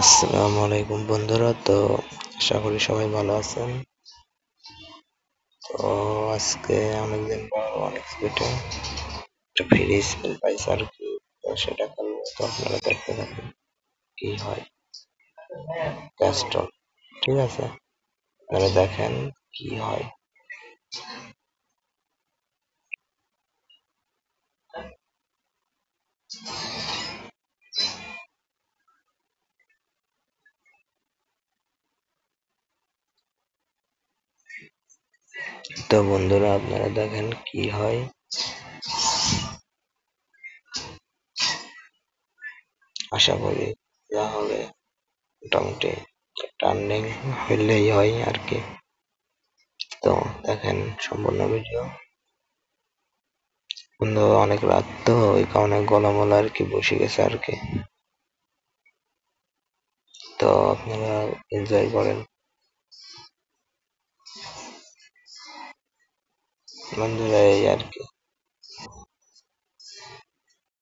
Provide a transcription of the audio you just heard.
আসসালামু আলাইকুম বন্ধুরা। তো আশা করি সবাই ভালো আছেন। তো আজকে অনেকদিন পর অনেক স্পিডে একটা ফ্রি স্পেল পাইছি আর কি। তো সেটা করবো, তো আপনারা দেখতে থাকুন কি হয়। ক্যাস্টল, ঠিক আছে, আপনারা দেখেন কি হয়। তো বন্ধুরা আপনারা দেখেন কি হয়। আশা করি যা হবে মোটামুটি টার্নিং হইলেই হয় আর কি। তো দেখেন সম্পূর্ণ ভিডিও। বন্ধু অনেক রাত, তো ওই কারণে গলা মলা আর কি বসে গেছে আর কি। তো আপনারা এনজয় করেন বন্ধুরা, এই আর কি।